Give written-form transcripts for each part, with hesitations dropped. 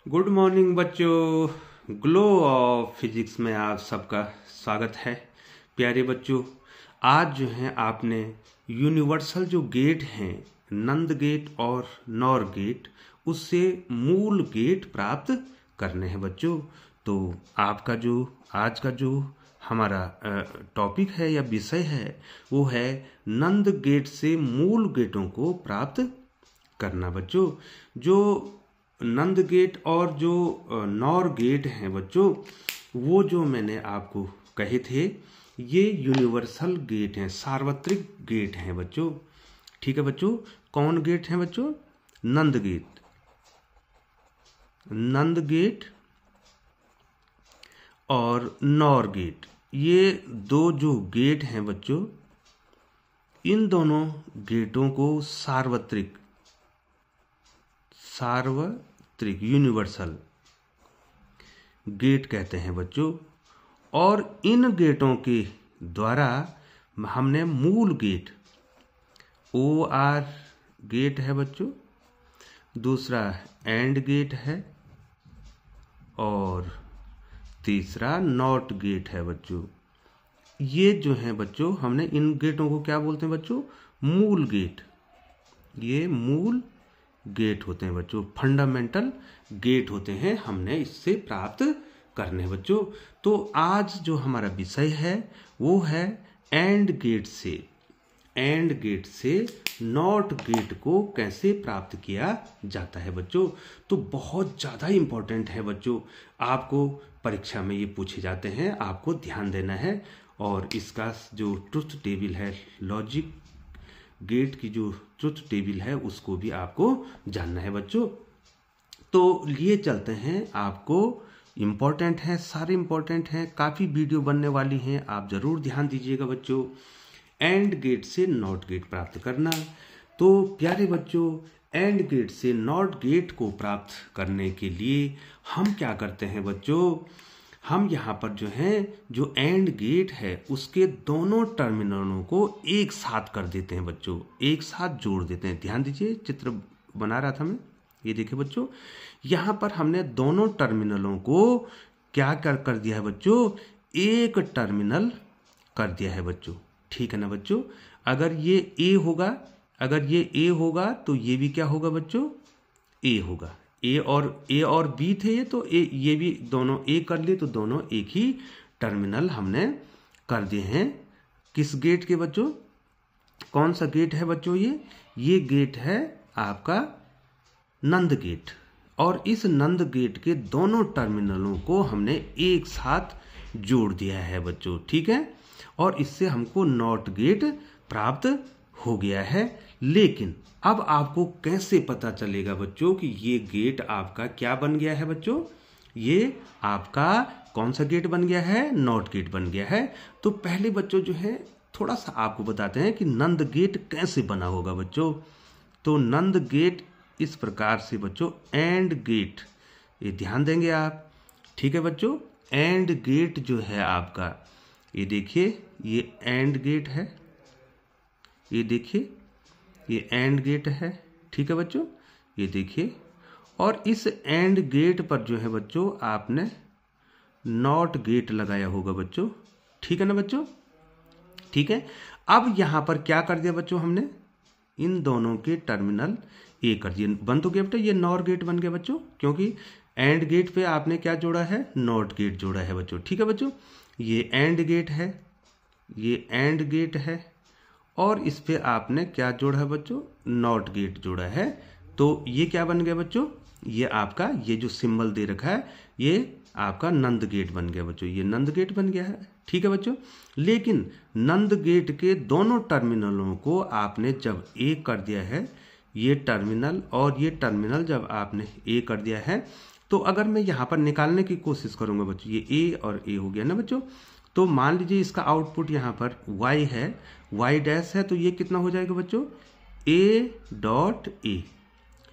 Good morning बच्चों। Glow of physics में आप सबका स्वागत है। प्यारे बच्चों, आज जो है आपने यूनिवर्सल जो गेट हैं, नंद गेट और नॉर गेट, उससे मूल गेट प्राप्त करने हैं बच्चों। तो आपका जो आज का जो हमारा टॉपिक है या विषय है वो है नंद गेट से मूल गेटों को प्राप्त करना बच्चों। जो नंद गेट और जो नॉर गेट हैं बच्चों, वो जो मैंने आपको कहे थे, ये यूनिवर्सल गेट हैं, सार्वत्रिक गेट हैं बच्चों। ठीक है बच्चों, कौन गेट हैं बच्चों? नंद गेट, नंद गेट और नॉर गेट, ये दो जो गेट हैं बच्चों, इन दोनों गेटों को सार्वत्रिक यूनिवर्सल गेट कहते हैं बच्चों। और इन गेटों के द्वारा हमने मूल गेट OR गेट है बच्चों, दूसरा एंड गेट है और तीसरा नॉट गेट है बच्चों। ये जो है बच्चों, हमने इन गेटों को क्या बोलते हैं बच्चों? मूल गेट। ये मूल गेट होते हैं बच्चों, फंडामेंटल गेट होते हैं, हमने इससे प्राप्त करने हैं बच्चों। तो आज जो हमारा विषय है वो है एंड गेट से नॉट गेट को कैसे प्राप्त किया जाता है बच्चों। तो बहुत ज़्यादा इम्पोर्टेंट है बच्चों, आपको परीक्षा में ये पूछे जाते हैं, आपको ध्यान देना है। और इसका जो ट्रुथ टेबल है, लॉजिक गेट की जो ट्रुथ टेबल है, उसको भी आपको जानना है बच्चों। तो लिए चलते हैं, आपको इम्पोर्टेंट है, सारे इम्पोर्टेंट हैं, काफ़ी वीडियो बनने वाली हैं, आप ज़रूर ध्यान दीजिएगा बच्चों। एंड गेट से नॉट गेट प्राप्त करना। तो प्यारे बच्चों, एंड गेट से नॉट गेट को प्राप्त करने के लिए हम क्या करते हैं बच्चों? हम यहाँ पर जो है, जो एंड गेट है उसके दोनों टर्मिनलों को एक साथ कर देते हैं बच्चों, एक साथ जोड़ देते हैं। ध्यान दीजिए, चित्र बना रहा था मैं, ये देखिए बच्चों, यहाँ पर हमने दोनों टर्मिनलों को क्या कर दिया है बच्चों? एक टर्मिनल कर दिया है बच्चों। ठीक है ना बच्चों? अगर ये ए होगा तो ये भी क्या होगा बच्चों? ए होगा। ए और बी थे ये, तो ये भी दोनों ए कर लिए, तो दोनों एक ही टर्मिनल हमने कर दिए हैं। किस गेट के बच्चों? कौन सा गेट है बच्चों? ये गेट है आपका नंद गेट। और इस नंद गेट के दोनों टर्मिनलों को हमने एक साथ जोड़ दिया है बच्चों। ठीक है, और इससे हमको नॉट गेट प्राप्त हो गया है। लेकिन अब आपको कैसे पता चलेगा बच्चों कि ये गेट आपका क्या बन गया है बच्चों? ये आपका कौन सा गेट बन गया है? नॉट गेट बन गया है। तो पहले बच्चों जो है, थोड़ा सा आपको बताते हैं कि नंद गेट कैसे बना होगा बच्चों। तो नंद गेट इस प्रकार से बच्चों, एंड गेट, ये ध्यान देंगे आप। ठीक है बच्चों, एंड गेट जो है आपका, ये देखिए, ये एंड गेट है, ये देखिए, ये एंड गेट है। ठीक है बच्चों, ये देखिए। और इस एंड गेट पर जो है बच्चों, आपने नॉट गेट लगाया होगा बच्चों। ठीक है ना बच्चों? ठीक है। अब यहां पर क्या कर दिया बच्चों हमने? इन दोनों के टर्मिनल ए कर दिए, बन तो गया बेटा, ये नॉर गेट बन गया बच्चों, क्योंकि एंड गेट पे आपने क्या जोड़ा है? नॉट गेट जोड़ा है बच्चों। ठीक है बच्चों, ये एंड गेट है, ये एंड गेट है, और इस पे आपने क्या जोड़ा है बच्चों? नॉट गेट जोड़ा है। तो ये क्या बन गया बच्चों? ये आपका, ये जो सिंबल दे रखा है, ये आपका नंद गेट बन गया बच्चों, ये नंद गेट बन गया है। ठीक है बच्चों, लेकिन नंद गेट के दोनों टर्मिनलों को आपने जब एक कर दिया है, ये टर्मिनल और ये टर्मिनल जब आपने एक कर दिया है, तो अगर मैं यहाँ पर निकालने की कोशिश करूंगा बच्चों, ये ए और ए हो गया ना बच्चों। तो मान लीजिए इसका आउटपुट यहाँ पर y है, y डैश है, तो ये कितना हो जाएगा बच्चों? a डॉट ए।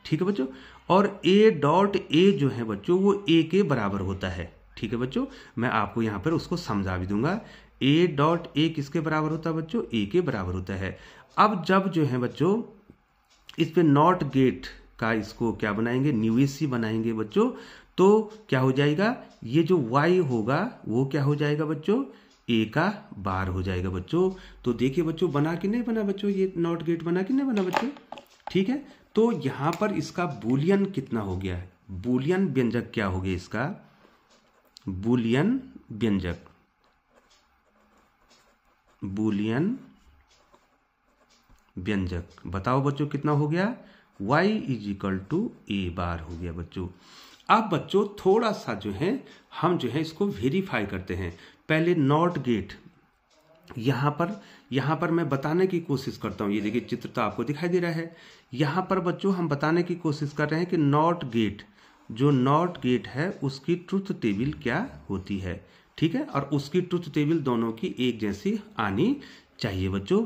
ठीक है बच्चों, और a डॉट ए जो है बच्चों, वो a के बराबर होता है। ठीक है बच्चों, मैं आपको यहाँ पर उसको समझा भी दूंगा। a डॉट ए किसके बराबर होता है बच्चों? a के बराबर होता है। अब जब जो है बच्चों, इस पे नॉट गेट का इसको क्या बनाएंगे, निवेशी बनाएंगे बच्चों। तो क्या हो जाएगा, ये जो y होगा वो क्या हो जाएगा बच्चों, a का बार हो जाएगा बच्चों। तो देखिए बच्चों बना कि नहीं बना बच्चों, ये नॉट गेट बना कि नहीं बना बच्चों, ठीक है। तो यहां पर इसका बूलियन कितना हो गया है, बूलियन व्यंजक क्या हो गया इसका, बूलियन व्यंजक, बूलियन व्यंजक बताओ बच्चों कितना हो गया, y इजिकल टू a बार हो गया बच्चों। अब बच्चों थोड़ा सा जो है हम जो है इसको वेरीफाई करते हैं। पहले नॉट गेट यहां पर मैं बताने की कोशिश करता हूं, ये देखिए चित्र तो आपको दिखाई दे रहा है। यहां पर बच्चों हम बताने की कोशिश कर रहे हैं कि नॉट गेट, जो नॉट गेट है उसकी ट्रुथ टेबल क्या होती है, ठीक है, और उसकी ट्रुथ टेबल दोनों की एक जैसी आनी चाहिए बच्चों।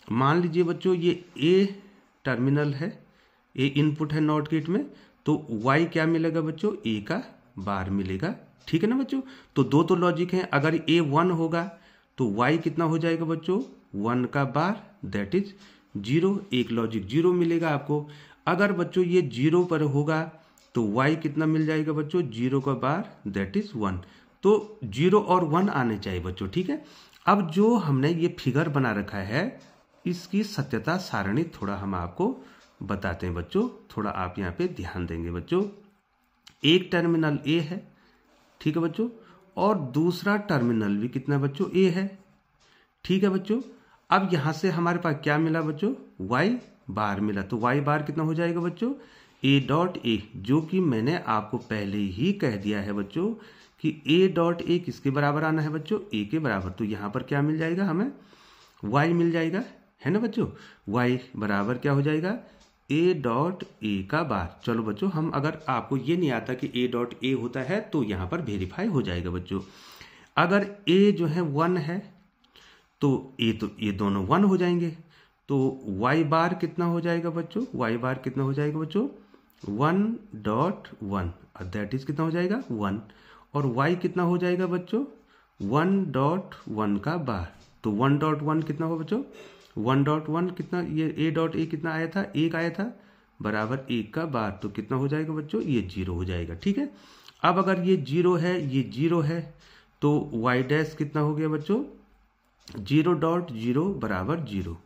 मान लीजिए बच्चों ये ए टर्मिनल है, ए इनपुट है नॉट गेट में, तो y क्या मिलेगा बच्चों, a का बार मिलेगा, ठीक है ना बच्चों। तो दो तो लॉजिक है, अगर a 1 होगा तो y कितना हो जाएगा बच्चों, 1 का बार दैट इज 0, एक लॉजिक 0 मिलेगा आपको। अगर बच्चों ये 0 पर होगा तो y कितना मिल जाएगा बच्चों, 0 का बार दैट इज 1। तो 0 और 1 आने चाहिए बच्चों, ठीक है। अब जो हमने ये फिगर बना रखा है इसकी सत्यता सारणी थोड़ा हम आपको बताते हैं बच्चों, थोड़ा आप यहाँ पे ध्यान देंगे बच्चों। एक टर्मिनल ए है, ठीक है बच्चों, और दूसरा टर्मिनल भी कितना बच्चों, ए है, ठीक है बच्चों। अब यहां से हमारे पास क्या मिला बच्चों, y बार मिला, तो y बार कितना हो जाएगा बच्चों, a डॉट ए, जो कि मैंने आपको पहले ही कह दिया है बच्चों कि a डॉट ए किसके बराबर आना है बच्चों, a के बराबर। तो यहां पर क्या मिल जाएगा हमें, y मिल जाएगा, है ना बच्चों। y बराबर क्या हो जाएगा, a डॉट ए का बार। चलो बच्चों हम, अगर आपको ये नहीं आता कि a डॉट ए होता है तो यहां पर वेरीफाई हो जाएगा बच्चों। अगर a जो है 1 है तो ये दोनों 1 हो जाएंगे, तो y बार कितना हो जाएगा बच्चों, y बार कितना हो जाएगा बच्चों, 1 डॉट 1, दैट इज कितना हो जाएगा 1, और y कितना हो जाएगा बच्चों, 1 डॉट 1 का बार। तो 1 डॉट 1 कितना होगा बच्चों, 1 डॉट 1 कितना, ये a डॉट ए कितना आया था, 1 आया था, बराबर 1 का बार। तो कितना हो जाएगा बच्चों, ये 0 हो जाएगा, ठीक है। अब अगर ये 0 है, ये 0 है, तो y डैश कितना हो गया बच्चों, 0 डॉट 0 बराबर 0।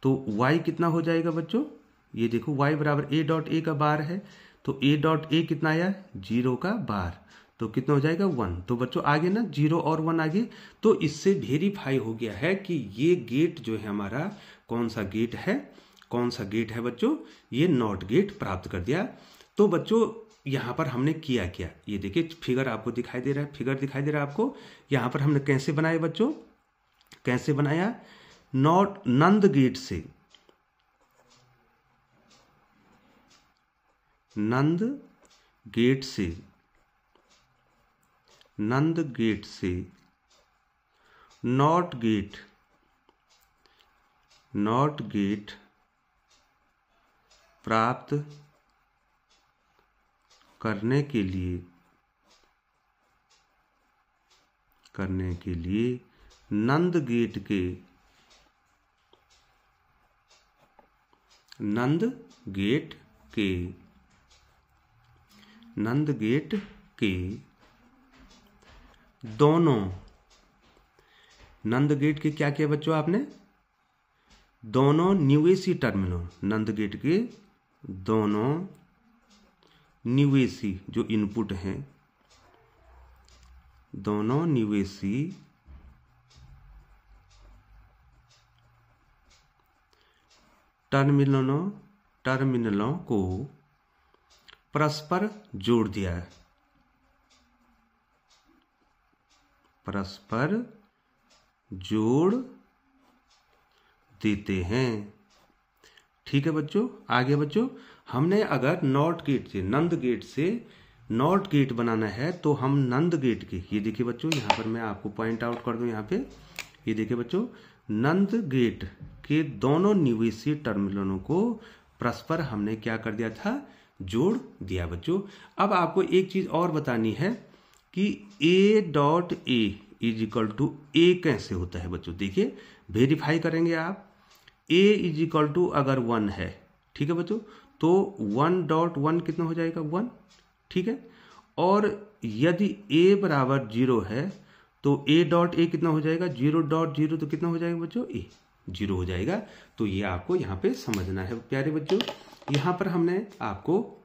तो y कितना हो जाएगा बच्चों, ये देखो y बराबर a डॉट ए का बार है, तो a डॉट ए कितना आया, 0 का बार, तो कितना हो जाएगा 1। तो बच्चों आगे ना 0 और 1 आगे, तो इससे वेरीफाई हो गया है कि ये गेट जो है हमारा कौन सा गेट है, कौन सा गेट है बच्चों, ये नॉट गेट प्राप्त कर दिया। तो बच्चों यहां पर हमने किया क्या, ये देखिए फिगर आपको दिखाई दे रहा है, फिगर दिखाई दे रहा है आपको। यहां पर हमने कैसे बनाया बच्चों, कैसे बनाया, नंद गेट से, नंद गेट से, नंद गेट से नॉट गेट, नॉट गेट प्राप्त करने के लिए, करने के लिए नंद गेट के, नंद गेट के, नंद गेट के दोनों, नंद गेट के क्या किया बच्चों आपने, दोनों निवेशी टर्मिनल, नंद गेट के दोनों निवेशी जो इनपुट हैं, दोनों निवेशी टर्मिनलों को परस्पर जोड़ दिया है, परस्पर जोड़ देते हैं, ठीक है बच्चों। आगे बच्चों हमने अगर नॉट गेट से, नंद गेट से नॉट गेट बनाना है तो हम नंद गेट के, ये देखिए बच्चों यहाँ पर मैं आपको पॉइंट आउट कर दूं, यहाँ पे ये देखिए बच्चों, नंद गेट के दोनों निवेशी टर्मिनलों को परस्पर हमने क्या कर दिया था, जोड़ दिया बच्चों। अब आपको एक चीज और बतानी है कि a dot a is equal to a कैसे होता है बच्चों। देखिए वेरीफाई करेंगे आप, a इज इक्वल टू अगर 1 है, ठीक है बच्चों, तो 1.1 कितना हो जाएगा 1, ठीक है। और यदि a बराबर 0 है तो a.a कितना हो जाएगा 0.0, तो कितना हो जाएगा बच्चों a 0 हो जाएगा। तो ये आपको यहाँ पे समझना है प्यारे बच्चों। यहाँ पर हमने आपको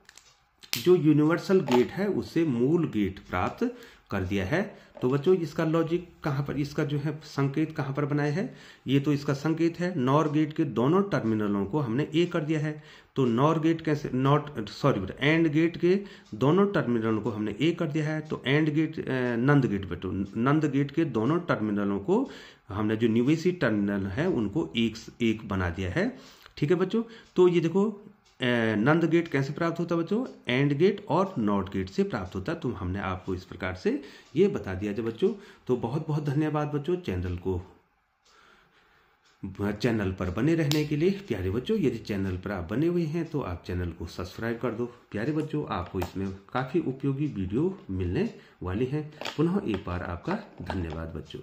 जो यूनिवर्सल गेट है उससे मूल गेट प्राप्त कर दिया है। तो बच्चों इसका लॉजिक कहाँ पर, इसका जो है संकेत कहाँ पर बनाया है, ये तो इसका संकेत है। नॉर गेट के दोनों टर्मिनलों को हमने ए कर दिया है। तो नॉर गेट कैसे, एंड गेट के दोनों टर्मिनलों को हमने ए कर दिया है। तो एंड गेट, नंद गेट बच्चों, नंद गेट के दोनों टर्मिनलों को हमने जो निवेशी टर्मिनल है उनको एक बना दिया है, ठीक है बच्चों। तो ये देखो नंद गेट कैसे प्राप्त होता है बच्चों, एंड गेट और नॉट गेट से प्राप्त होता है। तो हमने आपको इस प्रकार से ये बता दिया था बच्चों। तो बहुत बहुत धन्यवाद बच्चों चैनल पर बने रहने के लिए प्यारे बच्चों। यदि चैनल पर आप बने हुए हैं तो आप चैनल को सब्सक्राइब कर दो प्यारे बच्चों, आपको इसमें काफ़ी उपयोगी वीडियो मिलने वाली हैं। पुनः एक बार आपका धन्यवाद बच्चों।